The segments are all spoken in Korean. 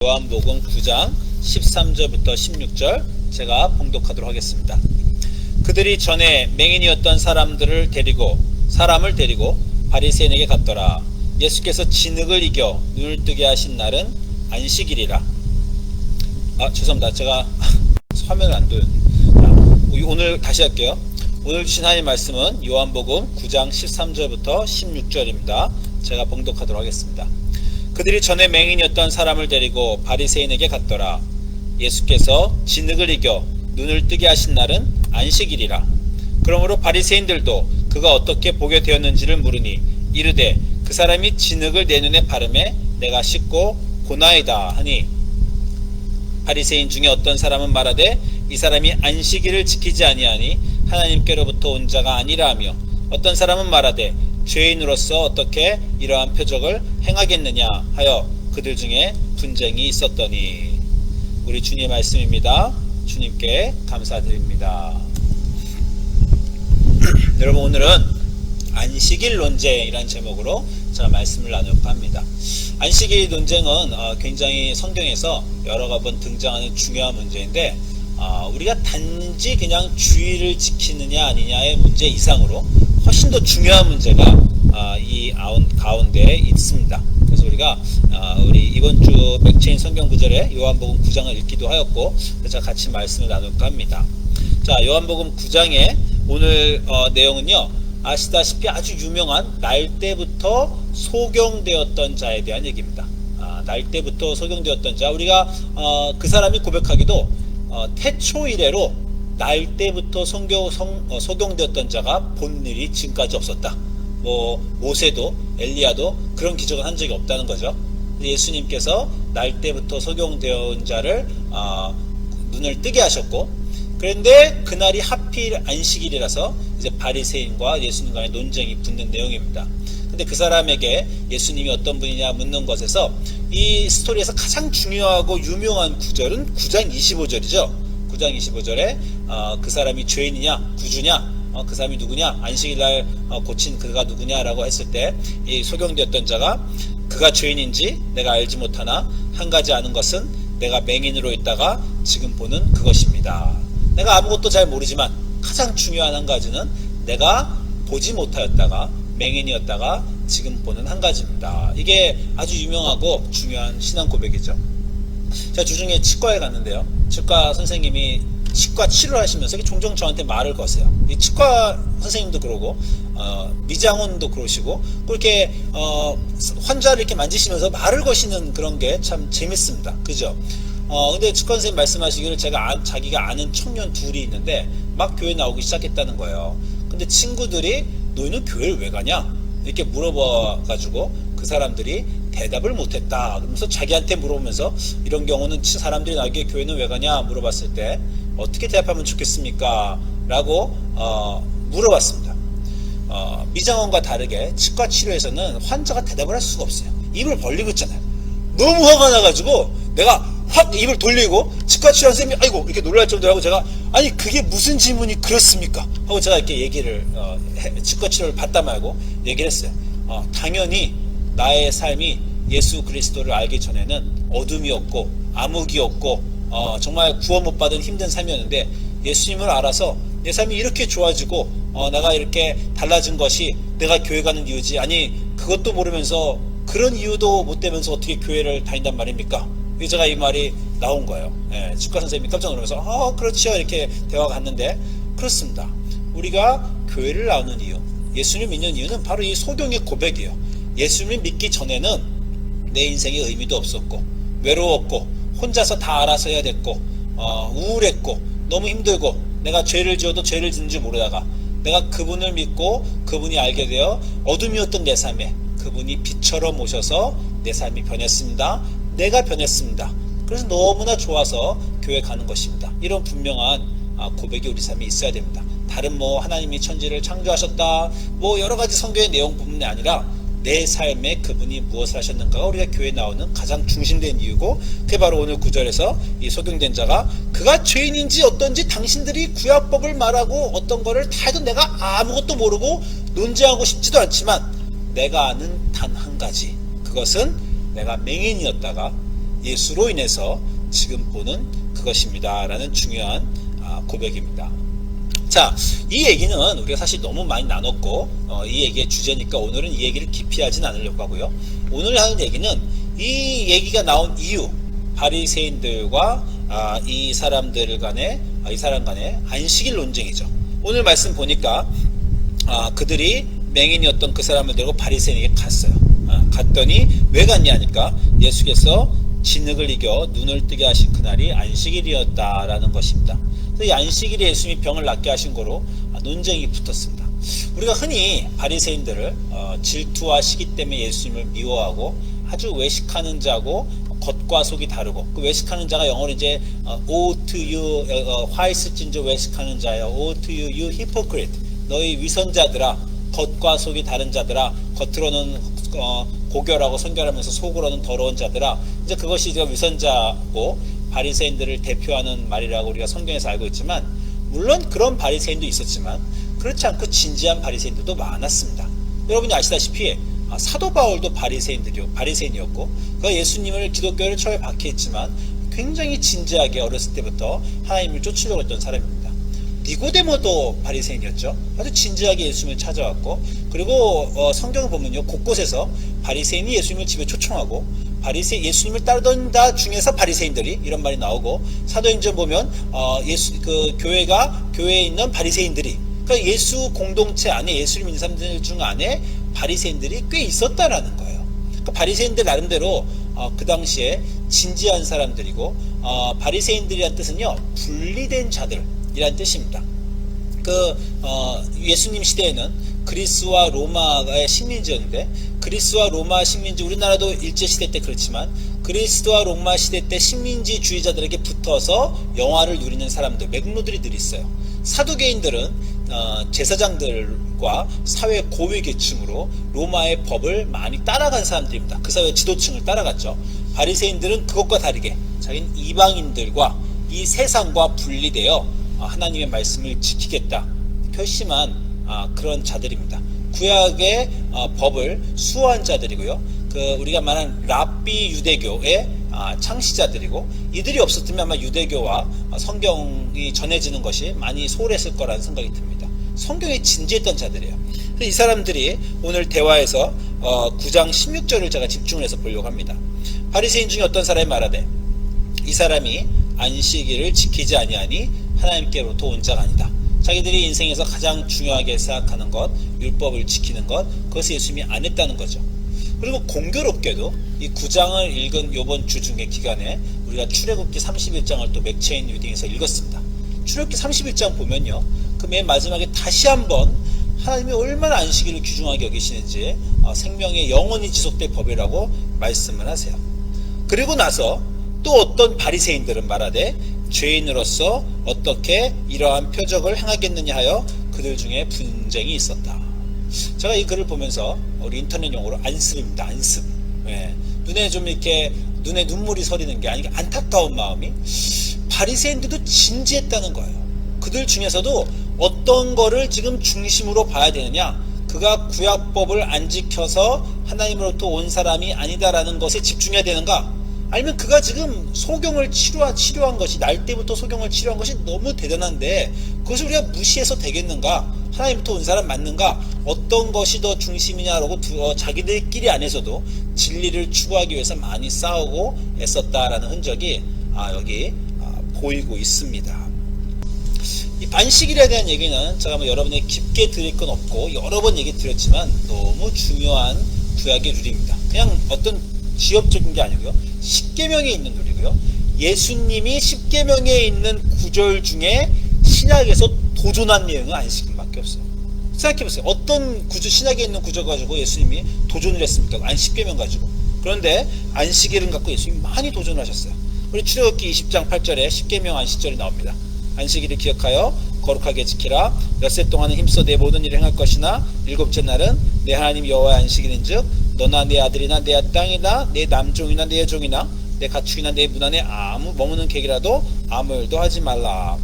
요한복음 9장 13절부터 16절 제가 봉독하도록 하겠습니다. 그들이 전에 맹인이었던 사람을 데리고 바리새인에게 갔더라. 예수께서 진흙을 이겨 눈을 뜨게 하신 날은 안식일이라. 죄송합니다. 제가 화면을 안 둬요. 오늘 다시 할게요. 오늘 주신 하나님의 말씀은 요한복음 9장 13절부터 16절입니다. 제가 봉독하도록 하겠습니다. 그들이 전에 맹인이었던 사람을 데리고 바리새인에게 갔더라. 예수께서 진흙을 이겨 눈을 뜨게 하신 날은 안식일이라. 그러므로 바리새인들도 그가 어떻게 보게 되었는지를 물으니 이르되 그 사람이 진흙을 내 눈에 바르매 내가 씻고 보나이다 하니, 바리새인 중에 어떤 사람은 말하되 이 사람이 안식일을 지키지 아니하니 하나님께로부터 온 자가 아니라 하며, 어떤 사람은 말하되 죄인으로서 어떻게 이러한 표적을 행하겠느냐 하여 그들 중에 분쟁이 있었더니. 우리 주님의 말씀입니다. 주님께 감사드립니다. 여러분, 오늘은 안식일 논쟁이라는 제목으로 제가 말씀을 나눌까 합니다. 안식일 논쟁은 굉장히 성경에서 여러 번 등장하는 중요한 문제인데, 우리가 단지 그냥 주의를 지키느냐 아니냐의 문제 이상으로 훨씬 더 중요한 문제가 이 가운데에 있습니다. 그래서 우리가 우리 이번 주 맥체인 성경 구절에 요한복음 9장을 읽기도 하였고, 제가 같이 말씀을 나눌까 합니다. 자, 요한복음 9장의 오늘 내용은요, 아시다시피 아주 유명한 날 때부터 소경되었던 자에 대한 얘기입니다. 날 때부터 소경되었던 자, 우리가 그 사람이 고백하기도 태초 이래로 날 때부터 소경되었던 자가 본 일이 지금까지 없었다. 모세도 엘리야도 그런 기적을 한 적이 없다는 거죠. 예수님께서 날 때부터 소경되었던 자를 눈을 뜨게 하셨고, 그런데 그날이 하필 안식일이라서 이제 바리새인과 예수님 간의 논쟁이 붙는 내용입니다. 근데 그 사람에게 예수님이 어떤 분이냐 묻는 것에서 이 스토리에서 가장 중요하고 유명한 구절은 9장 25절이죠. 9장 25절에 그 사람이 죄인이냐 구주냐, 그 사람이 누구냐, 안식일날 고친 그가 누구냐라고 했을 때 이 소경되었던 자가 그가 죄인인지 내가 알지 못하나 한 가지 아는 것은 내가 맹인으로 있다가 지금 보는 그것입니다. 내가 아무것도 잘 모르지만 가장 중요한 한 가지는 내가 보지 못하였다가 맹인이었다가 지금 보는 한 가지입니다. 이게 아주 유명하고 중요한 신앙 고백이죠. 제가 주중에 치과에 갔는데요, 치과 선생님이 치과 치료를 하시면서 종종 저한테 말을 거세요. 이 치과 선생님도 그러고 미장원도 그러시고 그렇게 환자를 이렇게 만지시면서 말을 거시는 그런 게 참 재밌습니다. 그죠? 근데 치과 선생님 말씀하시기를 자기가 아는 청년 둘이 있는데 막 교회 나오기 시작했다는 거예요. 근데 친구들이 너희는 교회를 왜 가냐? 이렇게 물어봐가지고 그 사람들이 대답을 못했다. 그러면서 자기한테 물어보면서 이런 경우는 사람들이 나에게 교회는 왜 가냐 물어봤을 때 어떻게 대답하면 좋겠습니까? 라고 물어봤습니다. 미장원과 다르게 치과 치료에서는 환자가 대답을 할 수가 없어요. 입을 벌리고 있잖아요. 너무 화가 나가지고 내가 확 입을 돌리고 치과 치료 선생님이 아이고 이렇게 놀랄 정도로 하고, 제가 아니 그게 무슨 질문이 그렇습니까? 하고 제가 이렇게 얘기를 치과 치료를 받다 말고 얘기를 했어요. 당연히 나의 삶이 예수 그리스도를 알기 전에는 어둠이었고 암흑이었고 정말 구원 못 받은 힘든 삶이었는데, 예수님을 알아서 내 삶이 이렇게 좋아지고 내가 이렇게 달라진 것이 내가 교회 가는 이유지, 아니 그것도 모르면서 그런 이유도 못 되면서 어떻게 교회를 다닌단 말입니까? 제가 이 말이 나온 거예요. 치과 선생님이 깜짝 놀라면서 그렇죠 이렇게 대화가 갔는데, 그렇습니다. 우리가 교회를 나오는 이유, 예수님 믿는 이유는 바로 이 소경의 고백이에요. 예수님 믿기 전에는 내 인생에 의미도 없었고 외로웠고 혼자서 다 알아서 해야 됐고 우울했고 너무 힘들고 내가 죄를 지어도 죄를 짓는 줄 모르다가 내가 그분을 믿고 그분이 알게 되어 어둠이었던 내 삶에 그분이 빛처럼 오셔서 내 삶이 변했습니다. 내가 변했습니다. 그래서 너무나 좋아서 교회 가는 것입니다. 이런 분명한 고백이 우리 삶에 있어야 됩니다. 다른 하나님이 천지를 창조하셨다 여러 가지 성경의 내용뿐만이 아니라 내 삶에 그분이 무엇을 하셨는가가 우리가 교회에 나오는 가장 중심된 이유고, 그게 바로 오늘 9절에서 이 소경된 자가 그가 죄인인지 어떤지 당신들이 구약법을 말하고 어떤 거를 다 해도 내가 아무것도 모르고 논쟁하고 싶지도 않지만 내가 아는 단 한 가지, 그것은 내가 맹인이었다가 예수로 인해서 지금 보는 그것입니다 라는 중요한 고백입니다. 자, 이 얘기는 우리가 사실 너무 많이 나눴고 이 얘기의 주제니까 오늘은 이 얘기를 깊이 하진 않으려고 하고요. 오늘 하는 얘기는 이 얘기가 나온 이유, 바리새인들과 이 사람 간의 안식일 논쟁이죠. 오늘 말씀 보니까 그들이 맹인이었던 그 사람을 데리고 바리새인에게 갔어요. 갔더니 왜 갔냐 하니까 예수께서 진흙을 이겨 눈을 뜨게 하신 그날이 안식일이었다라는 것입니다. 이 안식일에 예수님이 병을 낫게 하신 거로 논쟁이 붙었습니다. 우리가 흔히 바리새인들을 질투와 시기 때문에 예수님을 미워하고 아주 외식하는 자고 겉과 속이 다르고, 그 외식하는 자가 영어로 이제 O to you, 화이스진저 외식하는 자여, O to you, you hypocrite, 너희 위선자들아, 겉과 속이 다른 자들아, 겉으로는 고결하고 선결하면서 속으로는 더러운 자들아. 이제 그것이 이제 위선자고 바리새인들을 대표하는 말이라고 우리가 성경에서 알고 있지만, 물론 그런 바리새인도 있었지만 그렇지 않고 진지한 바리새인들도 많았습니다. 여러분이 아시다시피 사도 바울도 바리새인이었고, 그가 예수님을 기독교를 처음에 박해했지만 굉장히 진지하게 어렸을 때부터 하나님을 쫓으려고 했던 사람입니다. 니고데모도 바리새인이었죠. 아주 진지하게 예수님을 찾아왔고, 그리고 성경을 보면요, 곳곳에서 바리새인이 예수님을 집에 초청하고 예수님을 따르던 자 중에서 바리새인들이, 이런 말이 나오고, 사도행전 보면 교회에 있는 바리새인들이, 그러니까 예수 공동체 안에, 예수를 믿는 사람들 중 안에 바리새인들이 꽤 있었다라는 거예요. 그러니까 바리새인들 나름대로 그 당시에 진지한 사람들이고, 바리새인들이란 뜻은요, 분리된 자들이란 뜻입니다. 예수님 시대에는 그리스와 로마의 식민지였는데, 그리스와 로마 식민지, 우리나라도 일제시대 때 그렇지만 그리스와 로마 시대 때 식민지주의자들에게 붙어서 영화를 누리는 사람들, 맥노들이 늘 있어요. 사두개인들은 제사장들과 사회 고위 계층으로 로마의 법을 많이 따라간 사람들입니다. 그 사회 지도층을 따라갔죠. 바리새인들은 그것과 다르게 자기는 이방인들과 이 세상과 분리되어 하나님의 말씀을 지키겠다 결심한 그런 자들입니다. 구약의 법을 수호한 자들이고요. 우리가 말한 랍비 유대교의 창시자들이고, 이들이 없었으면 아마 유대교와 성경이 전해지는 것이 많이 소홀했을 거라는 생각이 듭니다. 성경에 진지했던 자들이에요. 이 사람들이 오늘 대화에서 9장 16절을 제가 집중을 해서 보려고 합니다. 바리새인 중에 어떤 사람이 말하되 이 사람이 안식일을 지키지 아니하니 하나님께로부터 온 자가 아니다. 자기들이 인생에서 가장 중요하게 생각하는 것, 율법을 지키는 것, 그것을 예수님이 안 했다는 거죠. 그리고 공교롭게도 이 9장을 읽은 이번 주 중에 기간에 우리가 출애굽기 31장을 또 맥체인 리딩에서 읽었습니다. 출애굽기 31장 보면요, 그 맨 마지막에 다시 한번 하나님이 얼마나 안식일을 귀중하게 여기시는지 생명의 영원히 지속될 법이라고 말씀을 하세요. 그리고 나서 또 어떤 바리새인들은 말하되 죄인으로서 어떻게 이러한 표적을 행하겠느냐 하여 그들 중에 분쟁이 있었다. 제가 이 글을 보면서 우리 인터넷 용어로 안습입니다. 안습. 눈에 좀 이렇게 눈에 눈물이 서리는 게 아니라 안타까운 마음이, 바리새인들도 진지했다는 거예요. 그들 중에서도 어떤 거를 지금 중심으로 봐야 되느냐, 그가 구약법을 안 지켜서 하나님으로부터 온 사람이 아니다라는 것에 집중해야 되는가, 아니면 그가 지금 소경을 치료한 것이, 날 때부터 소경을 치료한 것이 너무 대단한데 그것을 우리가 무시해서 되겠는가, 하나님부터 온 사람 맞는가, 어떤 것이 더 중심이냐라고 자기들끼리 안에서도 진리를 추구하기 위해서 많이 싸우고 애썼다라는 흔적이 여기 보이고 있습니다. 이 안식일에 대한 얘기는 제가 여러분에게 깊게 드릴 건 없고 여러 번 얘기 드렸지만 너무 중요한 구약의 룰입니다. 그냥 어떤 지엽적인 게 아니고요, 십계명에 있는 룰이고요. 예수님이 십계명에 있는 구절 중에 신약에서 도전한 내용은 안식일밖에 없어요. 생각해보세요. 어떤 신약에 있는 구절 가지고 예수님이 도전을 했습니까? 십계명 가지고. 그런데 안식일은 갖고 예수님이 많이 도전을 하셨어요. 우리 출애굽기 20장 8절에 십계명 안식절이 나옵니다. 안식일을 기억하여 거룩하게 지키라. 엿새 동안은 힘써 내 모든 일을 행할 것이나 일곱째 날은 내 하나님 여호와의 안식일인즉 너나 내 아들이나 내 땅이나 내 남종이나 내 여종이나 내 가축이나 내 문 안에 아무 머무는 객이라도 아무 일도 하지 말라.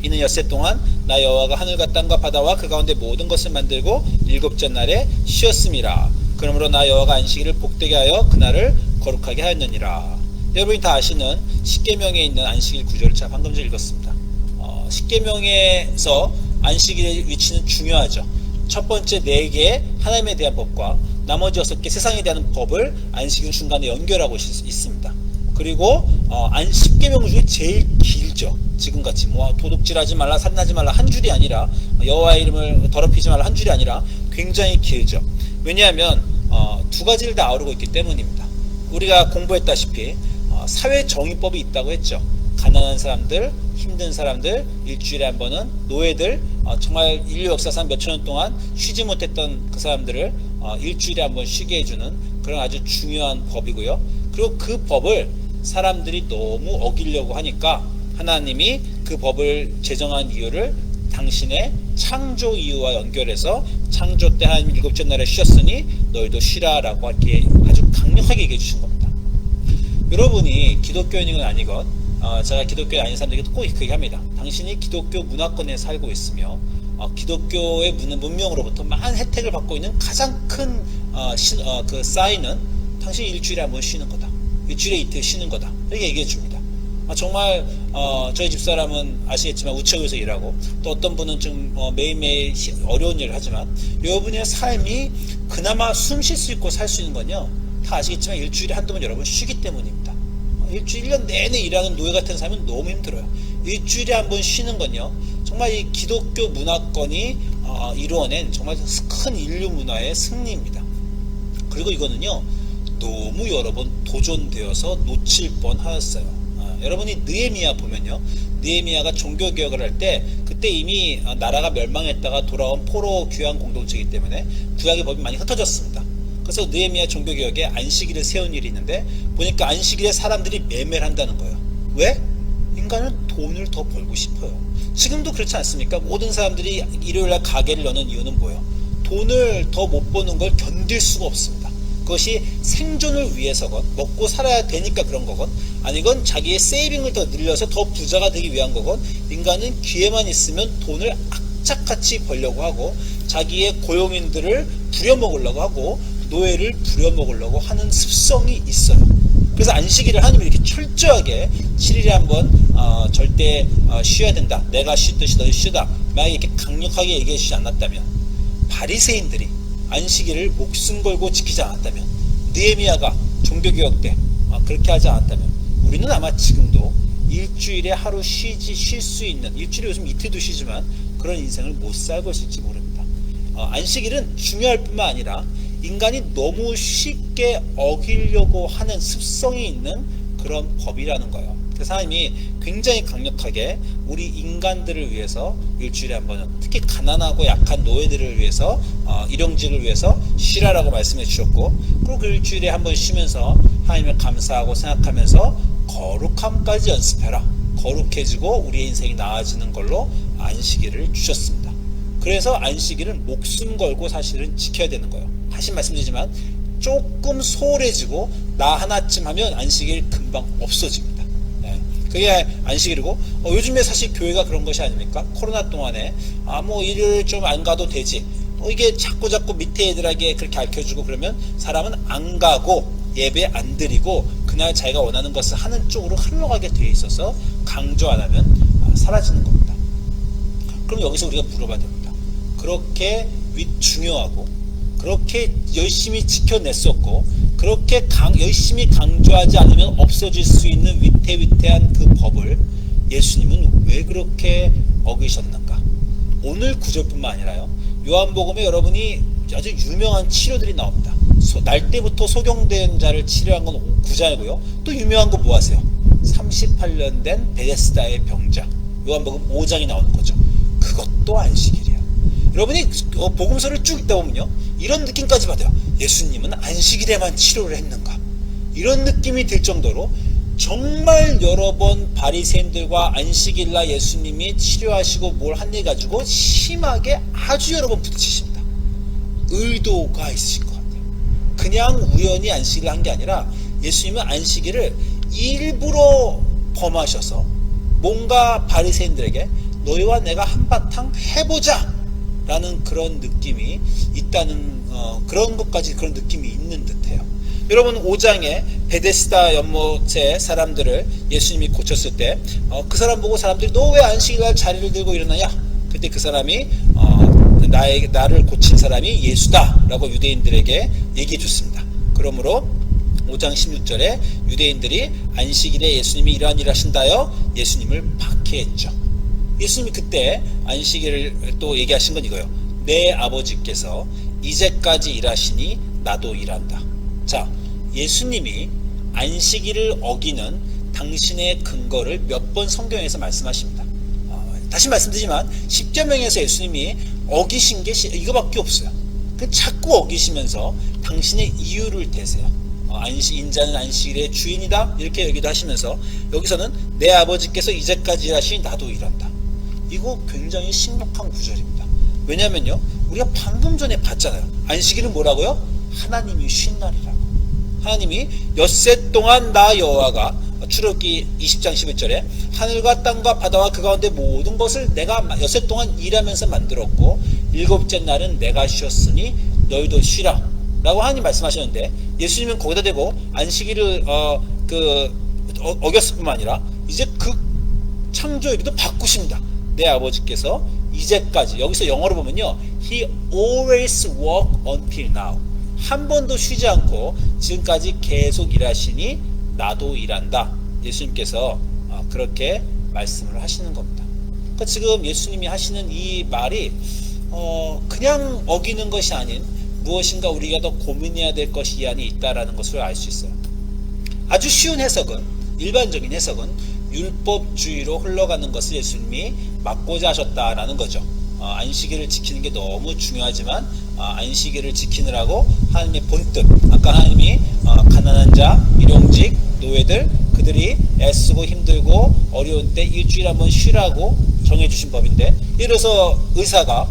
이는 엿새 동안 나 여호와가 하늘과 땅과 바다와 그 가운데 모든 것을 만들고 일곱째 날에 쉬었음이라. 그러므로 나 여호와가 안식일을 복되게 하여 그날을 거룩하게 하였느니라. 여러분이 다 아시는 십계명에 있는 안식일 구절을 제가 방금 전에 읽었습니다. 십계명에서 안식일의 위치는 중요하죠. 첫 번째 4개 하나님에 대한 법과 나머지 6개 세상에 대한 법을 안식일 중간에 연결하고 있습니다. 그리고 십계명 중에 제일 길죠. 지금같이 도둑질하지 말라, 살인하지 말라 한 줄이 아니라, 여호와의 이름을 더럽히지 말라 한 줄이 아니라 굉장히 길죠. 왜냐하면 2가지를 다 아우르고 있기 때문입니다. 우리가 공부했다시피 사회정의법이 있다고 했죠. 가난한 사람들, 힘든 사람들, 일주일에 한 번은 노예들, 정말 인류 역사상 몇천 년 동안 쉬지 못했던 그 사람들을 일주일에 한 번 쉬게 해주는 그런 아주 중요한 법이고요. 그리고 그 법을 사람들이 너무 어기려고 하니까 하나님이 그 법을 제정한 이유를 당신의 창조 이유와 연결해서 창조 때 하나님 7째 날에 쉬었으니 너희도 쉬라라고 이렇게 아주 강력하게 얘기해 주신 겁니다. 여러분이 기독교인이건 아니건 제가 기독교인 아닌 사람들에게 꼭 그렇게 합니다. 당신이 기독교 문화권에 살고 있으며 기독교의 문명으로부터 많은 혜택을 받고 있는 가장 큰 그 사인은 당신이 일주일에 한 번 쉬는 거다. 일주일에 이틀 쉬는 거다. 이렇게 얘기해 줍니다. 정말 저희 집사람은 아시겠지만 우체국에서 일하고 또 어떤 분은 좀 매일매일 어려운 일을 하지만 여러분의 삶이 그나마 숨 쉴 수 있고 살 수 있는 건요, 다 아시겠지만 일주일에 한두 번 여러분 쉬기 때문입니다. 일주일 1년 내내 일하는 노예 같은 삶은 너무 힘들어요. 일주일에 한 번 쉬는 건요, 정말 이 기독교 문화권이 이루어낸 정말 큰 인류 문화의 승리입니다. 그리고 이거는요, 너무 여러 번 도전되어서 놓칠 뻔하였어요. 여러분이 느헤미야 보면요, 느헤미야가 종교개혁을 할 때 그때 이미 나라가 멸망했다가 돌아온 포로 귀환 공동체이기 때문에 구약의 법이 많이 흩어졌습니다. 그래서 느헤미야 종교개혁에 안식일을 세운 일이 있는데 보니까 안식일에 사람들이 매매를 한다는 거예요. 왜? 인간은 돈을 더 벌고 싶어요. 지금도 그렇지 않습니까? 모든 사람들이 일요일날 가게를 여는 이유는 뭐예요? 돈을 더 못 버는 걸 견딜 수가 없습니다. 그것이 생존을 위해서건 먹고 살아야 되니까 그런 거건 아니건 자기의 세이빙을 더 늘려서 더 부자가 되기 위한 거건, 인간은 기회만 있으면 돈을 악착같이 벌려고 하고 자기의 고용인들을 부려먹으려고 하고 노예를 부려먹으려고 하는 습성이 있어요. 그래서 안식일을 하나님이 이렇게 철저하게 7일에 한번 절대 쉬어야 된다, 내가 쉬듯이 너희 쉬다, 만약에 이렇게 강력하게 얘기해 주지 않았다면, 바리새인들이 안식일을 목숨 걸고 지키지 않았다면, 느헤미야가 종교개혁 때 그렇게 하지 않았다면, 우리는 아마 지금도 일주일에 하루 쉴 수 있는, 일주일에 요즘 이틀도 쉬지만 그런 인생을 못 살고 있을지 모릅니다. 안식일은 중요할 뿐만 아니라 인간이 너무 쉽게 어기려고 하는 습성이 있는 그런 법이라는 거예요. 그래서 하나님이 굉장히 강력하게 우리 인간들을 위해서 일주일에 한 번은, 특히 가난하고 약한 노예들을 위해서, 일용직을 위해서 쉬라라고 말씀해 주셨고, 그리고 그 일주일에 한 번 쉬면서 하나님을 감사하고 생각하면서 거룩함까지 연습해라. 거룩해지고 우리의 인생이 나아지는 걸로 안식일을 주셨습니다. 그래서 안식일은 목숨 걸고 사실은 지켜야 되는 거예요. 다시 말씀드리지만 조금 소홀해지고 나 하나쯤 하면 안식일 금방 없어집니다. 그게 안식일이고, 요즘에 사실 교회가 그런 것이 아닙니까? 코로나 동안에 일요일 좀 안 가도 되지, 이게 자꾸 밑에 애들에게 그렇게 알려주고 그러면 사람은 안 가고 예배 안 드리고 그날 자기가 원하는 것을 하는 쪽으로 흘러가게 되어 있어서 강조 안 하면 사라지는 겁니다. 그럼 여기서 우리가 물어봐야 됩니다. 그렇게 중요하고 그렇게 열심히 지켜냈었고 그렇게 열심히 강조하지 않으면 없어질 수 있는 위태위태한 그 법을 예수님은 왜 그렇게 어기셨는가? 오늘 구절뿐만 아니라요, 요한복음에 여러분이 아주 유명한 치료들이 나옵니다. 날 때부터 소경된 자를 치료한 건 9장이고요. 또 유명한 거 뭐 아세요? 38년 된 베데스다의 병자, 요한복음 5장이 나오는 거죠. 그것도 안식일이에요. 여러분이 복음서를 쭉 읽다 보면요, 이런 느낌까지 받아요. 예수님은 안식일에만 치료를 했는가? 이런 느낌이 들 정도로 정말 여러 번 바리새인들과 안식일날 예수님이 치료하시고 뭘 한 일 가지고 심하게 아주 여러 번 부딪히십니다. 의도가 있으신 것 같아요. 그냥 우연히 안식일을 한 게 아니라 예수님은 안식일을 일부러 범하셔서 뭔가 바리새인들에게 너희와 내가 한바탕 해보자 라는 그런 느낌이 있다는, 그런 것까지 그런 느낌이 있는 듯해요. 여러분 5장에 베데스다 연못의 사람들을 예수님이 고쳤을 때 그 사람 보고 사람들이 너 왜 안식일날 자리를 들고 일어나냐? 그때 그 사람이 나를 고친 사람이 예수다 라고 유대인들에게 얘기해 줬습니다. 그러므로 5장 16절에 유대인들이 안식일에 예수님이 이러한 일을 하신다여 예수님을 박해했죠. 예수님이 그때 안식일을 또 얘기하신 건 이거예요. 내 아버지께서 이제까지 일하시니 나도 일한다. 자, 예수님이 안식일을 어기는 당신의 근거를 몇 번 성경에서 말씀하십니다. 다시 말씀드리지만 십계명에서 예수님이 어기신 게 이거밖에 없어요. 자꾸 어기시면서 당신의 이유를 대세요. 인자는 안식일의 주인이다 이렇게 얘기도 하시면서 여기서는 내 아버지께서 이제까지 일하시니 나도 일한다. 이거 굉장히 심각한 구절입니다. 왜냐면요, 우리가 방금 전에 봤잖아요. 안식일은 뭐라고요? 하나님이 쉰 날이라고. 하나님이 엿새 동안 나 여호와가 출애굽기 20장 11절에 하늘과 땅과 바다와 그 가운데 모든 것을 내가 엿새 동안 일하면서 만들었고 일곱째 날은 내가 쉬었으니 너희도 쉬라 라고 하나님 말씀하셨는데, 예수님은 거기다 대고 안식일을 어겼을 뿐만 아니라 이제 그 창조일도 바꾸십니다. 내 아버지께서 이제까지, 여기서 영어로 보면요, He always work until now. 한 번도 쉬지 않고 지금까지 계속 일하시니 나도 일한다. 예수님께서 그렇게 말씀을 하시는 겁니다. 그러니까 지금 예수님이 하시는 이 말이 그냥 어기는 것이 아닌 무엇인가 우리가 더 고민해야 될 것이 이 안에 있다라는 것을 알 수 있어요. 아주 쉬운 해석은, 일반적인 해석은 율법주의로 흘러가는 것을 예수님이 막고자 하셨다라는 거죠. 안식일을 지키는 게 너무 중요하지만 안식일을 지키느라고 하나님의 본뜻, 아까 하나님이 가난한 자, 일용직, 노예들, 그들이 애쓰고 힘들고 어려운 때 일주일에 한번 쉬라고 정해주신 법인데, 예를 들어서 의사가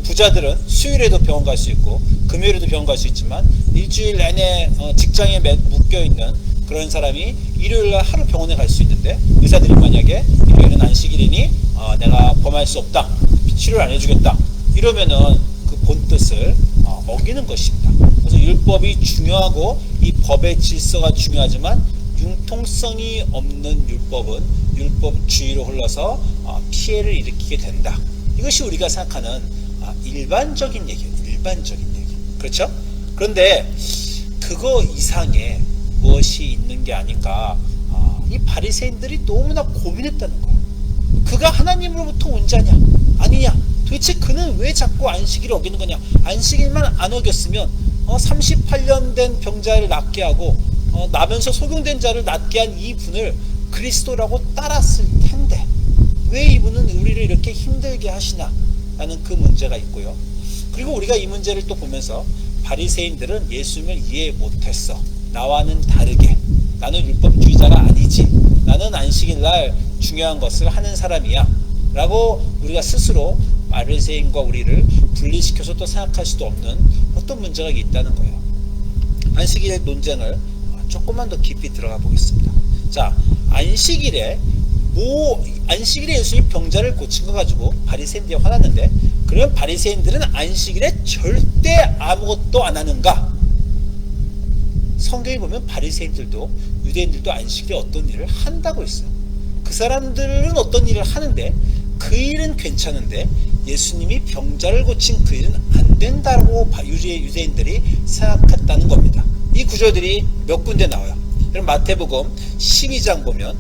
부자들은 수요일에도 병원 갈 수 있고 금요일에도 병원 갈 수 있지만 일주일 내내 직장에 묶여있는 그런 사람이 일요일날 하루 병원에 갈 수 있는데, 의사들이 만약에 일요일은 안식일이니 내가 범할 수 없다, 치료를 안 해주겠다 이러면은 그 본뜻을 어기는 것입니다. 그래서 율법이 중요하고 이 법의 질서가 중요하지만 융통성이 없는 율법은 율법주의로 흘러서 피해를 일으키게 된다. 이것이 우리가 생각하는 일반적인 얘기예요. 일반적인 얘기. 그렇죠? 그런데 그거 이상의 무엇이 있는 게 아닌가. 이 바리새인들이 너무나 고민했다는 거예요. 그가 하나님으로부터 온 자냐 아니냐, 도대체 그는 왜 자꾸 안식일을 어기는 거냐. 안식일만 안 어겼으면 38년 된 병자를 낫게 하고 나면서 소경된 자를 낫게 한 이분을 그리스도라고 따랐을 텐데 왜 이분은 우리를 이렇게 힘들게 하시나 라는 그 문제가 있고요. 그리고 우리가 이 문제를 또 보면서 바리새인들은 예수님을 이해 못했어. 나와는 다르게, 나는 율법주의자가 아니지, 나는 안식일날 중요한 것을 하는 사람이야 라고 우리가 스스로 바리새인과 우리를 분리시켜서 또 생각할 수도 없는 어떤 문제가 있다는 거예요. 안식일 논쟁을 조금만 더 깊이 들어가 보겠습니다. 자, 안식일에 예수님이 병자를 고친 거 가지고 바리새인들이 화났는데, 그러면 바리새인들은 안식일에 절대 아무것도 안 하는가? 성경에 보면 바리새인들도 유대인들도 안식일에 어떤 일을 한다고 했어요. 그 사람들은 어떤 일을 하는데 그 일은 괜찮은데 예수님이 병자를 고친 그 일은 안 된다고 유대인들이 생각했다는 겁니다. 이 구절들이 몇 군데 나와요. 그럼 마태복음 12장 보면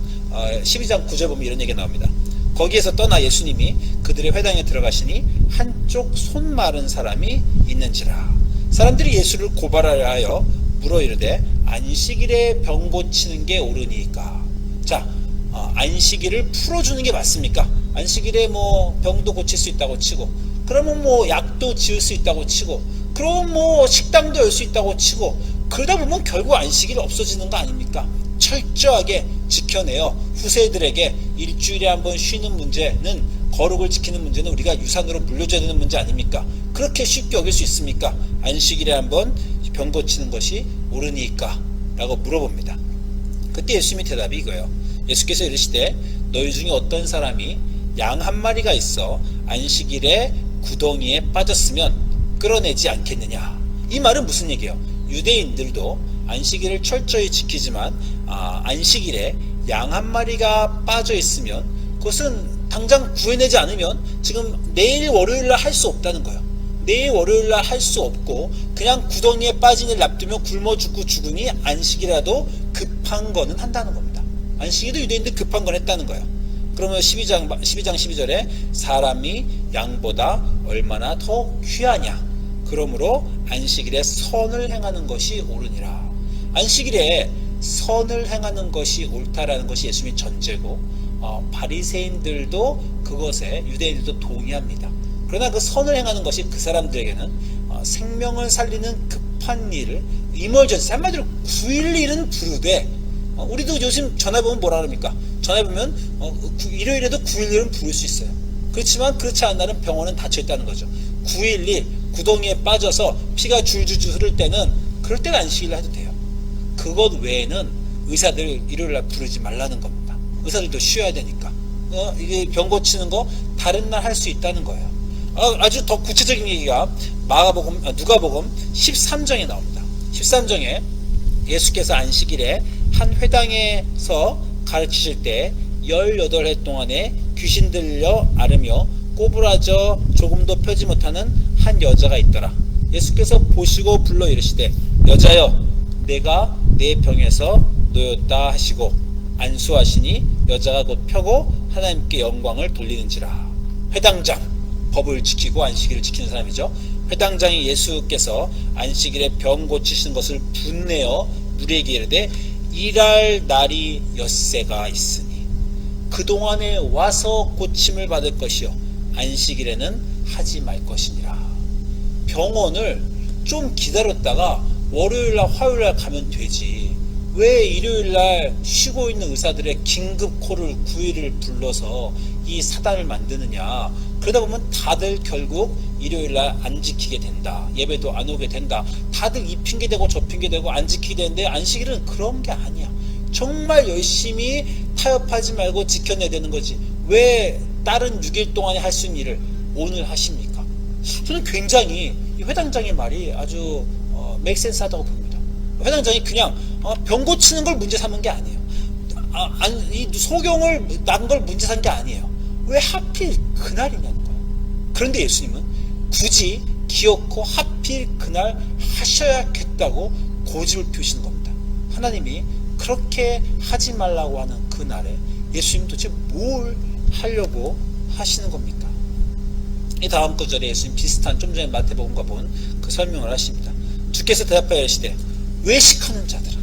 12장 9절 보면 이런 얘기가 나옵니다. 거기에서 떠나 예수님이 그들의 회당에 들어가시니 한쪽 손 마른 사람이 있는지라. 사람들이 예수를 고발하려 하여 물어 이르되 안식일에 병 고치는 게 옳으니까. 자, 안식일을 풀어주는 게 맞습니까? 안식일에 병도 고칠 수 있다고 치고, 그러면 약도 지을 수 있다고 치고, 그럼 식당도 열 수 있다고 치고, 그러다 보면 결국 안식일이 없어지는 거 아닙니까? 철저하게 지켜내어 후세들에게 일주일에 한번 쉬는 문제는, 거룩을 지키는 문제는 우리가 유산으로 물려줘야 되는 문제 아닙니까? 그렇게 쉽게 어길 수 있습니까? 안식일에 한번 병 고치는 것이 옳으니까 라고 물어봅니다. 그때 예수님의 대답이 이거예요. 예수께서 이르시되 너희 중에 어떤 사람이 양 한 마리가 있어 안식일에 구덩이에 빠졌으면 끌어내지 않겠느냐. 이 말은 무슨 얘기예요? 유대인들도 안식일을 철저히 지키지만 안식일에 양 한 마리가 빠져 있으면 그것은 당장 구해내지 않으면 지금 내일 월요일날 할 수 없다는 거예요. 내일 월요일날 할 수 없고 그냥 구덩이에 빠진 일 놔두면 굶어 죽고 죽으니 안식이라도 급한 거는 한다는 겁니다. 안식일도 유대인들 급한 건 했다는 거예요. 그러면 12장 12절에 사람이 양보다 얼마나 더 귀하냐. 그러므로 안식일에 선을 행하는 것이 옳으니라. 안식일에 선을 행하는 것이 옳다라는 것이 예수님의 전제고 바리새인들도 그것에 유대인들도 동의합니다. 그러나 그 선을 행하는 것이 그 사람들에게는 생명을 살리는 급한 일을 이멀전시, 한마디로 911은 부르되 우리도 요즘 전화해 보면 뭐라 그럽니까? 전화해 보면 일요일에도 911은 부를 수 있어요. 그렇지만 그렇지 않은 날은 병원은 닫혀 있다는 거죠. 911 구덩이에 빠져서 피가 줄줄줄 흐를 때는 그럴 때는 안식일을 해도 돼요. 그것 외에는 의사들 일요일날 부르지 말라는 겁니다. 의사들도 쉬어야 되니까. 이게 병 고치는 거 다른 날 할 수 있다는 거예요. 아주 더 구체적인 얘기가 누가복음 13장에 나옵니다. 13장에 예수께서 안식일에 한 회당에서 가르치실 때 18해 동안에 귀신 들려 앓으며 꼬부라져 조금도 펴지 못하는 한 여자가 있더라. 예수께서 보시고 불러 이르시되 여자여 내가 내 병에서 놓였다 하시고 안수하시니 여자가 곧 펴고 하나님께 영광을 돌리는지라. 회당장, 법을 지키고 안식일을 지키는 사람이죠. 회당장이 예수께서 안식일에 병 고치신 것을 분내어 무리에게 이르되 일할 날이 엿새가 있으니 그동안에 와서 고침을 받을 것이요 안식일에는 하지 말 것이니라. 병원을 좀 기다렸다가 월요일날 화요일날 가면 되지. 왜 일요일날 쉬고 있는 의사들의 긴급콜을 9일을 불러서 이 사단을 만드느냐. 그러다 보면 다들 결국 일요일날 안 지키게 된다. 예배도 안 오게 된다. 다들 이 핑계대고 저 핑계대고 안 지키게 되는데 안식일은 그런 게 아니야. 정말 열심히 타협하지 말고 지켜내야 되는 거지. 왜 다른 6일 동안에 할 수 있는 일을 오늘 하십니까? 저는 굉장히 이 회당장의 말이 아주 맥센스 하다고 봅니다. 회당장이 그냥 병 고치는 걸 문제 삼은 게 아니에요. 이 소경을 난 걸 문제 삼은 게 아니에요. 왜 하필 그날이냐는 거예요. 그런데 예수님은 굳이 기어코 하필 그날 하셔야겠다고 고집을 피우시는 겁니다. 하나님이 그렇게 하지 말라고 하는 그날에 예수님 도대체 뭘 하려고 하시는 겁니까? 이 다음 구절에 예수님 비슷한 좀 전에 마태복음과 본 그 설명을 하십니다. 주께서 대답하여 이르시되 외식하는 자들아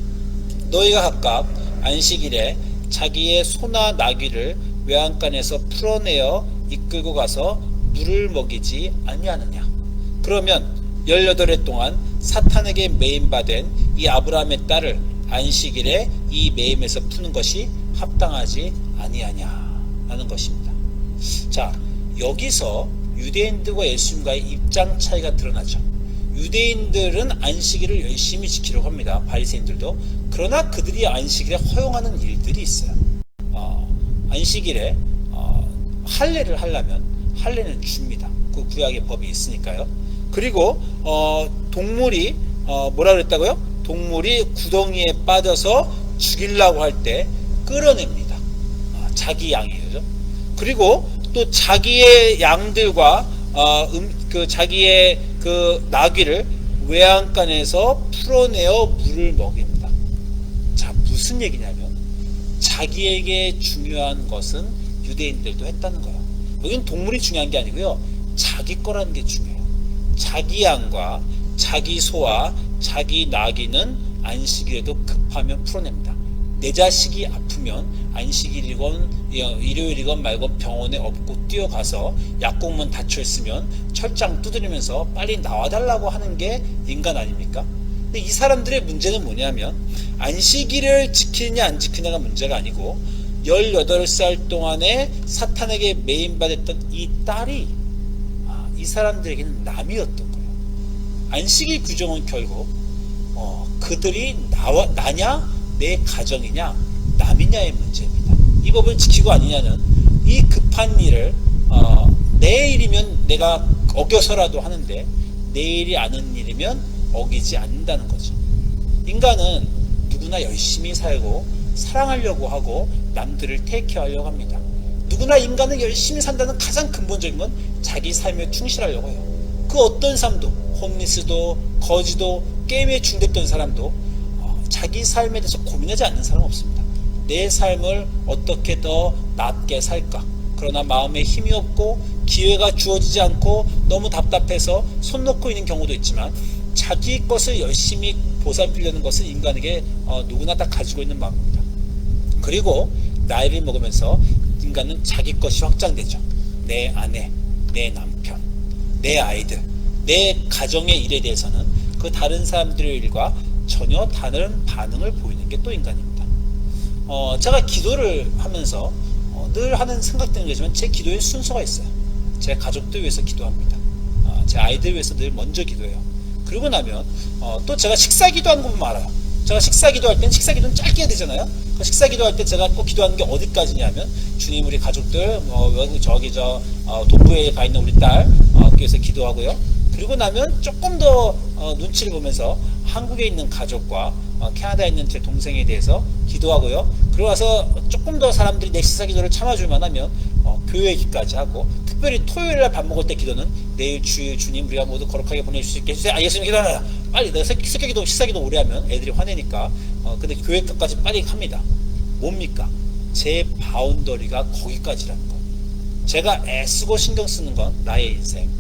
너희가 각각 안식일에 자기의 소나 나귀를 외양간에서 풀어내어 이끌고 가서 물을 먹이지 아니하느냐. 그러면 18해 동안 사탄에게 매임받은 이 아브라함의 딸을 안식일에 이 매임에서 푸는 것이 합당하지 아니하냐 라는 것입니다. 자, 여기서 유대인들과 예수님과의 입장 차이가 드러나죠. 유대인들은 안식일을 열심히 지키려고 합니다. 바리새인들도. 그러나 그들이 안식일에 허용하는 일들이 있어요. 안식일에 할례를 하려면 할례는 줍니다. 그 구약의 법이 있으니까요. 그리고 동물이 뭐라 그랬다고요? 동물이 구덩이에 빠져서 죽이려고 할 때 끌어냅니다. 자기 양이죠. 그리고 또 자기의 양들과 자기의 그 나귀를 외양간에서 풀어내어 물을 먹입니다. 자, 무슨 얘기냐면 자기에게 중요한 것은 유대인들도 했다는 거예요. 여기는 동물이 중요한 게 아니고요. 자기 거라는 게 중요해요. 자기 양과 자기 소와 자기 나귀는 안식일에도 급하면 풀어냅니다. 내 자식이 아프면 안식일이건 일요일이건 말건 병원에 업고 뛰어가서 약국문 닫혀있으면 철장 두드리면서 빨리 나와달라고 하는 게 인간 아닙니까? 근데 이 사람들의 문제는 뭐냐면 안식일을 지키느냐 안 지키느냐가 문제가 아니고 18살 동안에 사탄에게 매임받았던 이 딸이 이 사람들에게는 남이었던 거예요. 안식일 규정은 결국 그들이 나냐 내 가정이냐 남이냐의 문제입니다. 이 법을 지키고 아니냐는 이 급한 일을 내일이면 내가 어겨서라도 하는데 내일이 아는 일이면 어기지 않는다는 거죠. 인간은 누구나 열심히 살고 사랑하려고 하고 남들을 테이크하려고 합니다. 누구나 인간은 열심히 산다는 가장 근본적인 건 자기 삶에 충실하려고 해요. 그 어떤 삶도, 홈리스도 거지도 게임에 중독된 사람도 자기 삶에 대해서 고민하지 않는 사람은 없습니다. 내 삶을 어떻게 더 낫게 살까? 그러나 마음에 힘이 없고 기회가 주어지지 않고 너무 답답해서 손 놓고 있는 경우도 있지만 자기 것을 열심히 보살피려는 것은 인간에게 누구나 다 가지고 있는 마음입니다. 그리고 나이를 먹으면서 인간은 자기 것이 확장되죠. 내 아내, 내 남편, 내 아이들, 내 가정의 일에 대해서는 그 다른 사람들의 일과 전혀 다른 반응을 보이는 게 또 인간입니다. 제가 기도를 하면서 늘 하는 생각되는 거지만 제 기도에 순서가 있어요. 제 가족들 위해서 기도합니다. 제 아이들 위해서 늘 먼저 기도해요. 그러고 나면 또 제가 식사 기도하는 거 보면 알아요. 제가 식사 기도할 때는 식사 기도는 짧게 해야 되잖아요. 그 식사 기도할 때 제가 꼭 기도하는 게 어디까지냐면 주님 우리 가족들 저기 동부에 가 있는 우리 딸 위해서 기도하고요. 그리고 나면 조금 더 눈치를 보면서 한국에 있는 가족과 캐나다에 있는 제 동생에 대해서 기도하고요. 그러고 나서 조금 더 사람들이 내 식사 기도를 참아줄 만하면 교회 기까지 하고, 특별히 토요일날 밥 먹을 때 기도는 내일 주일 주님 우리가 모두 거룩하게 보내줄 수 있게 해주세요. 예수님 기도하라. 빨리 내가 식사 기도 오래 하면 애들이 화내니까 근데 교회까지 빨리 합니다. 뭡니까? 제 바운더리가 거기까지라는 거. 제가 애쓰고 신경 쓰는 건 나의 인생,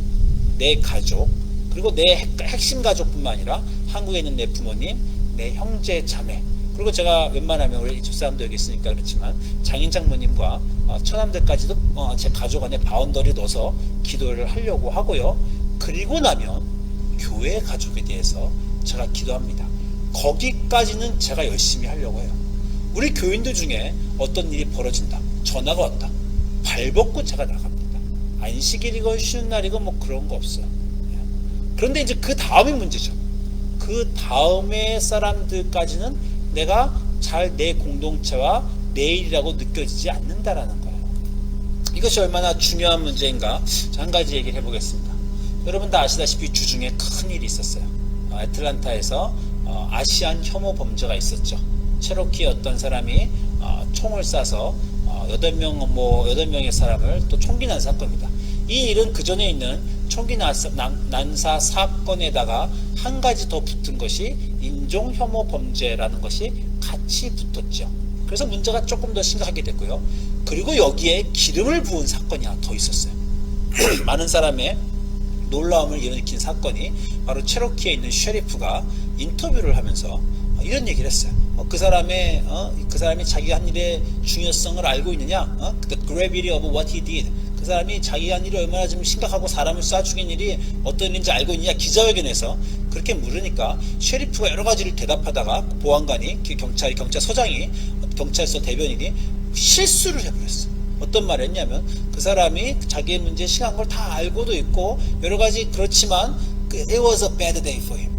내 가족, 그리고 내 핵심 가족뿐만 아니라 한국에 있는 내 부모님, 내 형제 자매, 그리고 제가 웬만하면 우리 집사람도 여기 있으니까 그렇지만 장인 장모님과 처남들까지도 제 가족 안에 바운더리 넣어서 기도를 하려고 하고요. 그리고 나면 교회 가족에 대해서 제가 기도합니다. 거기까지는 제가 열심히 하려고 해요. 우리 교인들 중에 어떤 일이 벌어진다, 전화가 왔다, 발벗고 제가 나갑니다. 안식일이건 쉬는 날이건 뭐 그런 거 없어요. 그런데 이제 그 다음이 문제죠. 그 다음의 사람들까지는 내가 잘 내 공동체와 내 일이라고 느껴지지 않는다라는 거예요. 이것이 얼마나 중요한 문제인가 한 가지 얘기를 해보겠습니다. 여러분 다 아시다시피 주중에 큰 일이 있었어요. 애틀란타에서 아시안 혐오 범죄가 있었죠. 체로키 어떤 사람이 총을 쏴서 8명의 사람을 또 총기 난 사건입니다. 이 일은 그 전에 있는 총기 난사 사건에다가 한 가지 더 붙은 것이 인종 혐오 범죄라는 것이 같이 붙었죠. 그래서 문제가 조금 더 심각하게 됐고요. 그리고 여기에 기름을 부은 사건이 하나 더 있었어요. 많은 사람의 놀라움을 일으킨 사건이 바로 체로키에 있는 셰리프가 인터뷰를 하면서 이런 얘기를 했어요. 그 사람이 자기가 한 일의 중요성을 알고 있느냐? The gravity of what he did. 그 사람이 자기 한 일이 얼마나 좀 심각하고 사람을 쏴 죽인 일이 어떤 일인지 알고 있느냐? 기자회견에서 그렇게 물으니까 셰리프가 여러 가지를 대답하다가 보안관이, 경찰서장이, 경찰서 대변인이 실수를 해버렸어요. 어떤 말을 했냐면 그 사람이 자기의 문제에 심한 걸 다 알고도 있고 여러 가지 그렇지만 it was a bad day for him.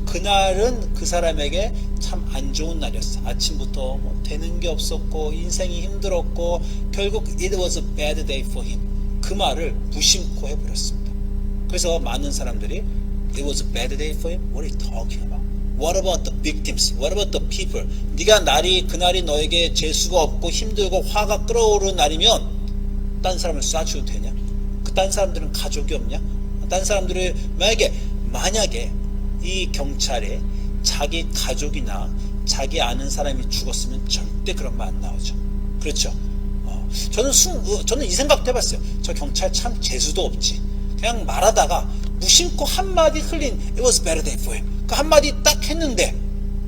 그날은 그 사람에게 참 안 좋은 날이었어. 아침부터 뭐 되는 게 없었고 인생이 힘들었고 결국 it was a bad day for him. 그 말을 무심코 해버렸습니다. 그래서 많은 사람들이 it was a bad day for him? What are you talking about? What about the victims? What about the people? 네가 그날이 너에게 재수가 없고 힘들고 화가 끓어오르는 날이면 딴 사람을 쏴줘도 되냐? 딴 사람들은 가족이 없냐? 딴 사람들이 만약에 이 경찰에 자기 가족이나 자기 아는 사람이 죽었으면 절대 그런 말 안 나오죠. 그렇죠? 저는 이 생각도 해봤어요. 저 경찰 참 재수도 없지. 그냥 말하다가 무심코 한마디 흘린 It was a better day for him. 그 한마디 딱 했는데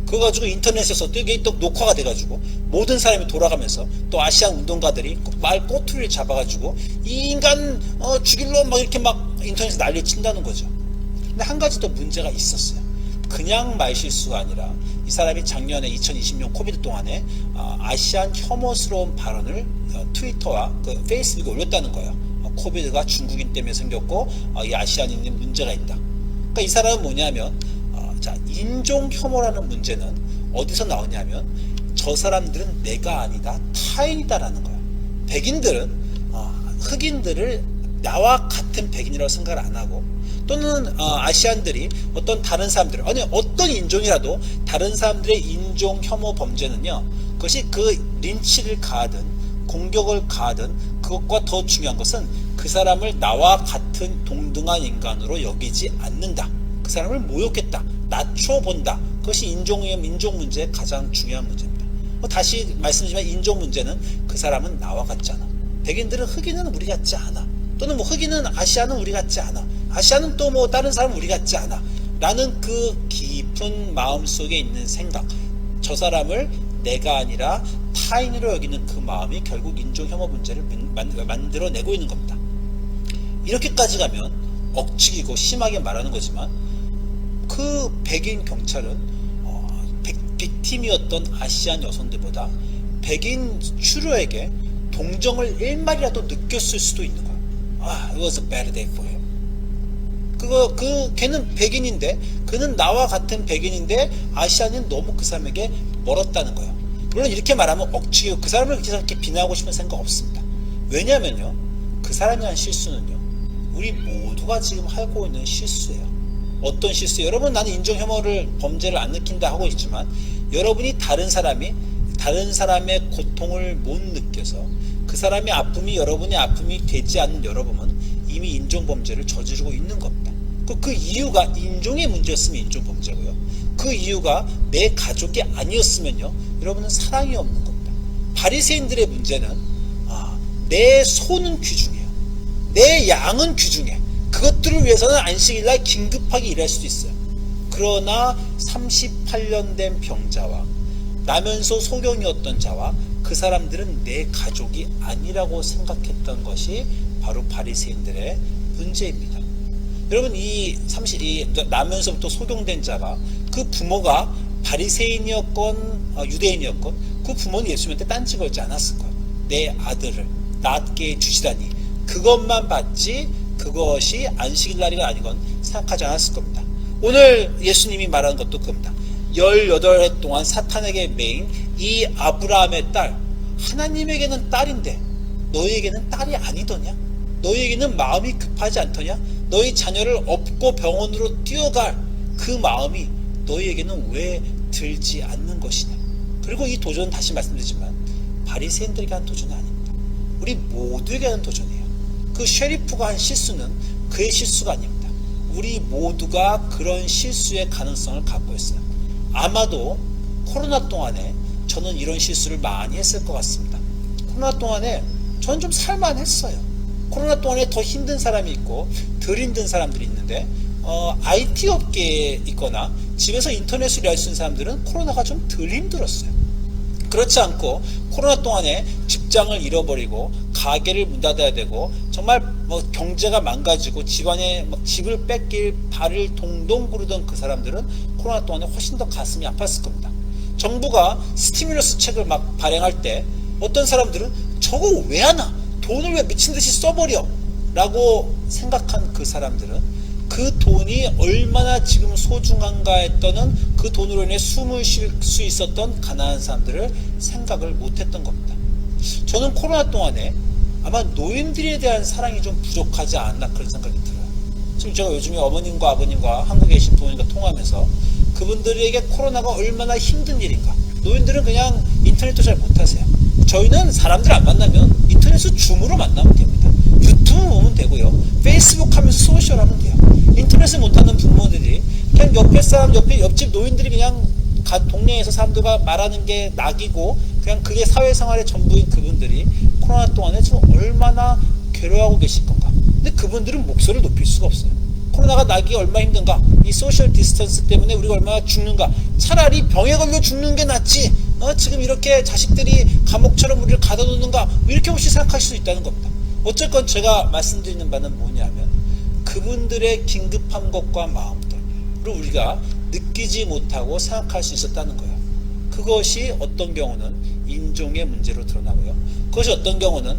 그거 가지고 인터넷에서 이게 또 녹화가 돼가지고 모든 사람이 돌아가면서 또 아시안 운동가들이 말 꼬투리를 잡아가지고 이 인간 죽일러 막 이렇게 막 인터넷에 난리 친다는 거죠. 근데 한 가지 또 문제가 있었어요. 그냥 말 실수가 아니라 이 사람이 작년에 2020년 코비드 동안에 아시안 혐오스러운 발언을 트위터와 페이스북에 올렸다는 거예요. 코비드가 중국인 때문에 생겼고 이 아시안인에 문제가 있다. 그러니까 이 사람은 뭐냐면 인종 혐오라는 문제는 어디서 나오냐면 저 사람들은 내가 아니다 타인이다라는 거예요. 백인들은 흑인들을 나와 같은 백인이라고 생각을 안 하고 또는 아시안들이 어떤 다른 사람들, 아니 어떤 인종이라도 다른 사람들의 인종 혐오 범죄는요, 그것이 그 린치를 가하든 공격을 가하든 그것과 더 중요한 것은 그 사람을 나와 같은 동등한 인간으로 여기지 않는다. 그 사람을 모욕했다, 낮춰본다. 그것이 인종 문제의 가장 중요한 문제입니다. 다시 말씀드리지만 인종 문제는 그 사람은 나와 같지 않아. 백인들은 흑인은 우리 같지 않아. 또는 뭐 흑인은 아시아는 우리 같지 않아. 아시아는 또 뭐 다른 사람은 우리 같지 않아. 라는 그 깊은 마음속에 있는 생각, 저 사람을 내가 아니라 타인으로 여기는 그 마음이 결국 인종 혐오 문제를 만들어내고 있는 겁니다. 이렇게까지 가면 억측이고 심하게 말하는 거지만 그 백인 경찰은 빅팀이었던 아시안 여성들보다 백인 추료에게 동정을 1마리라도 느꼈을 수도 있는 거야. it was a bad day for him. 걔는 백인인데, 그는 나와 같은 백인인데 아시안은 너무 그 사람에게 멀었다는 거예요. 물론 이렇게 말하면 억측이고 그 사람을 그렇게 비난하고 싶은 생각 없습니다. 왜냐면요, 그 사람이 한 실수는요, 우리 모두가 지금 하고 있는 실수예요. 어떤 실수? 여러분, 나는 인종 혐오를 범죄를 안 느낀다 하고 있지만 여러분이 다른 사람의 고통을 못 느껴서 그 사람의 아픔이 여러분의 아픔이 되지 않는 여러분은 이미 인종 범죄를 저지르고 있는 겁니다. 그 이유가 인종의 문제였으면 인종 범죄고요. 그 이유가 내 가족이 아니었으면요, 여러분은 사랑이 없는 겁니다. 바리새인들의 문제는 내 소는 귀중해요. 내 양은 귀중해. 그것들을 위해서는 안식일날 긴급하게 일할 수도 있어요. 그러나 38년 된 병자와 나면서 소경이었던 자와 그 사람들은 내 가족이 아니라고 생각했던 것이 바로 바리새인들의 문제입니다. 여러분, 이 나면서부터 소경된 자가 그 부모가 바리새인이었건 유대인이었건 그 부모는 예수님한테 딴지 걸지 않았을 거예요. 내 아들을 낳게 주시다니 그것만 받지 그것이 안식일날이가 아니건 생각하지 않았을 겁니다. 오늘 예수님이 말하는 것도 그겁니다. 18해 동안 사탄에게 매인 이 아브라함의 딸, 하나님에게는 딸인데 너희에게는 딸이 아니더냐? 너희에게는 마음이 급하지 않더냐? 너희 자녀를 업고 병원으로 뛰어갈 그 마음이 너희에게는 왜 들지 않는 것이냐? 그리고 이 도전은 다시 말씀드리지만 바리새인들에게 한 도전이 아닙니다. 우리 모두에게 하는 도전이에요. 그 쉐리프가 한 실수는 그의 실수가 아닙니다. 우리 모두가 그런 실수의 가능성을 갖고 있어요. 아마도 코로나 동안에 저는 이런 실수를 많이 했을 것 같습니다. 코로나 동안에 저는 좀 살만했어요. 코로나 동안에 더 힘든 사람이 있고 덜 힘든 사람들이 있는데 IT 업계에 있거나 집에서 인터넷으로 일할 수 있는 사람들은 코로나가 좀 덜 힘들었어요. 그렇지 않고 코로나 동안에 직장을 잃어버리고 가게를 문 닫아야 되고 정말 경제가 망가지고 집안에 집을 뺏길 발을 동동 구르던 그 사람들은 코로나 동안에 훨씬 더 가슴이 아팠을 겁니다. 정부가 스티뮬러스 책을 막 발행할 때 어떤 사람들은 저거 왜 하나? 돈을 왜 미친 듯이 써버려? 라고 생각한 그 사람들은 그 돈이 얼마나 지금 소중한가에 떠는 그 돈으로 인해 숨을 쉴 수 있었던 가난한 사람들을 생각을 못했던 겁니다. 저는 코로나 동안에 아마 노인들에 대한 사랑이 좀 부족하지 않나 그런 생각이 들어요. 지금 제가 요즘에 어머님과 아버님과 한국에 계신 부모님과 통화하면서 그분들에게 코로나가 얼마나 힘든 일인가. 노인들은 그냥 인터넷도 잘 못하세요. 저희는 사람들 안 만나면 인터넷으로 줌으로 만나면 됩니다. 유튜브 보면 되고요. 페이스북 하면서 소셜 하면 돼요. 인터넷을 못하는 부모들이 그냥 옆집 노인들이 그냥 동네에서 사람들과 말하는 게 낙이고 그냥 그게 사회생활의 전부인 그분들이 코로나 동안에 지금 얼마나 괴로워하고 계실 건가. 근데 그분들은 목소리를 높일 수가 없어요. 코로나가 나기 얼마나 힘든가. 이 소셜 디스턴스 때문에 우리가 얼마나 죽는가. 차라리 병에 걸려 죽는 게 낫지. 지금 이렇게 자식들이 감옥처럼 우리를 가둬놓는가. 이렇게 혹시 생각하실 수 있다는 겁니다. 어쨌건 제가 말씀드리는 바는 뭐냐면 그분들의 긴급한 것과 마음들을 우리가 느끼지 못하고 생각할 수 있었다는 거예요. 그것이 어떤 경우는 인종의 문제로 드러나고요. 그것이 어떤 경우는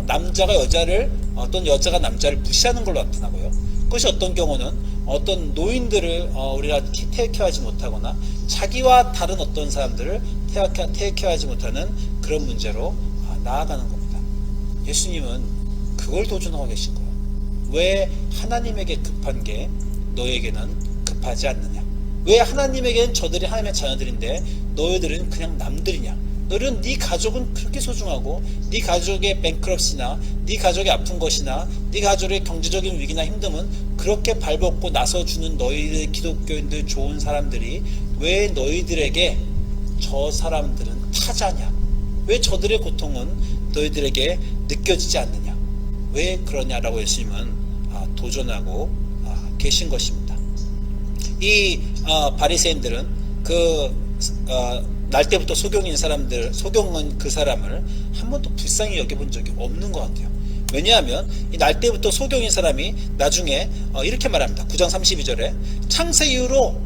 남자가 여자를 어떤 여자가 남자를 무시하는 걸로 나타나고요. 그것이 어떤 경우는 어떤 노인들을 우리가 테이크하지 못하거나 자기와 다른 어떤 사람들을 테이크하지 못하는 그런 문제로 나아가는 겁니다. 예수님은 그걸 도전하고 계신 거예요. 왜 하나님에게 급한 게 너에게는 급하지 않느냐? 왜 하나님에게는 저들이 하나님의 자녀들인데 너희들은 그냥 남들이냐? 너희는 네 가족은 그렇게 소중하고 네 가족의 뱅크럽시나 네 가족의 아픈 것이나 네 가족의 경제적인 위기나 힘듦은 그렇게 발벗고 나서주는 너희들 기독교인들 좋은 사람들이 왜 너희들에게 저 사람들은 타자냐? 왜 저들의 고통은 너희들에게 느껴지지 않느냐? 왜 그러냐라고 예수님은 도전하고 계신 것입니다. 이 바리새인들은 날 때부터 소경인 사람들, 소경은 그 사람을 한 번도 불쌍히 여겨본 적이 없는 것 같아요. 왜냐하면 이 날 때부터 소경인 사람이 나중에 이렇게 말합니다. 9장 32절에 창세 이후로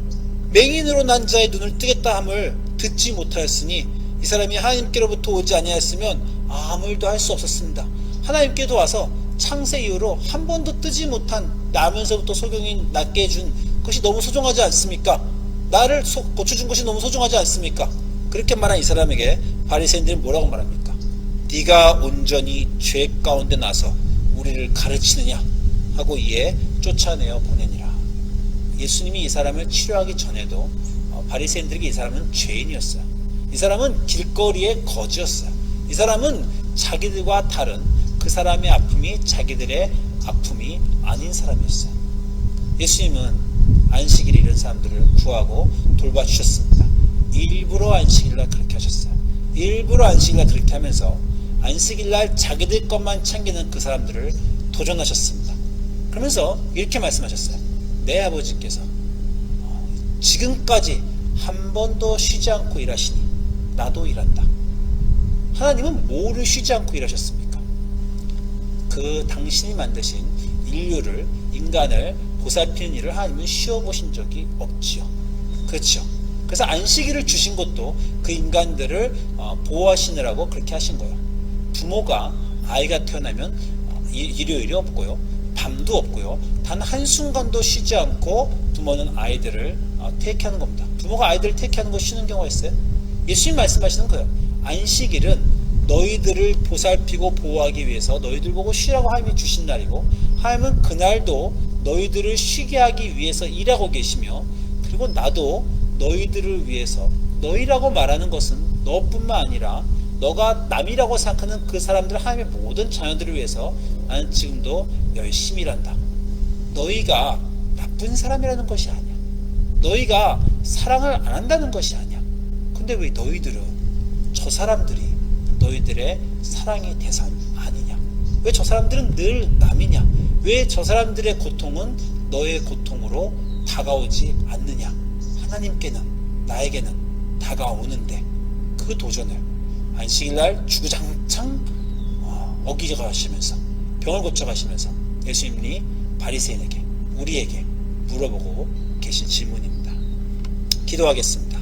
맹인으로 난 자의 눈을 뜨겠다 함을 듣지 못하였으니 이 사람이 하나님께로부터 오지 아니하였으면 아무 일도 할 수 없었습니다. 하나님께도 와서 창세 이후로 한 번도 뜨지 못한 나면서부터 소경인 낫게 해준 것이 너무 소중하지 않습니까? 나를 고쳐준 것이 너무 소중하지 않습니까? 그렇게 말한 이 사람에게 바리새인들은 뭐라고 말합니까? 네가 온전히 죄 가운데 나서 우리를 가르치느냐 하고 이에 쫓아내어 보내니라. 예수님이 이 사람을 치료하기 전에도 바리새인들에게 이 사람은 죄인이었어요. 이 사람은 길거리의 거지였어요. 이 사람은 자기들과 다른 그 사람의 아픔이 자기들의 아픔이 아닌 사람이었어요. 예수님은 안식일에 이런 사람들을 구하고 돌봐주셨습니다. 일부러 안식일날 그렇게 하셨어요. 일부러 안식일날 그렇게 하면서 안식일날 자기들 것만 챙기는 그 사람들을 도전하셨습니다. 그러면서 이렇게 말씀하셨어요. 내 아버지께서 지금까지 한 번도 쉬지 않고 일하시니 나도 일한다. 하나님은 뭐를 쉬지 않고 일하셨습니까? 그 당신이 만드신 인간을 보살피는 일을 하나님은 쉬어보신 적이 없지요. 그렇죠. 그래서 안식일을 주신 것도 그 인간들을 보호하시느라고 그렇게 하신 거예요. 부모가 아이가 태어나면 일요일이 없고요. 밤도 없고요. 단 한순간도 쉬지 않고 부모는 아이들을 테이크하는 겁니다. 부모가 아이들을 테이크하는 거 쉬는 경우가 있어요? 예수님 말씀하시는 거예요. 안식일은 너희들을 보살피고 보호하기 위해서 너희들 보고 쉬라고 하나님이 주신 날이고 하나님은 그날도 너희들을 쉬게 하기 위해서 일하고 계시며 그리고 나도 너희들을 위해서 너희라고 말하는 것은 너뿐만 아니라 너가 남이라고 생각하는 그 사람들 하나님의 모든 자녀들을 위해서 나는 지금도 열심히 일한다. 너희가 나쁜 사람이라는 것이 아니야. 너희가 사랑을 안 한다는 것이 아니야. 근데 왜 너희들은 저 사람들이 너희들의 사랑의 대상이 아니냐? 왜 저 사람들은 늘 남이냐? 왜 저 사람들의 고통은 너의 고통으로 다가오지 않느냐? 하나님께는 나에게는 다가오는데 그 도전을 안식일날 주구장창 어기가시면서 병을 고쳐가시면서 예수님이 바리새인에게 우리에게 물어보고 계신 질문입니다. 기도하겠습니다.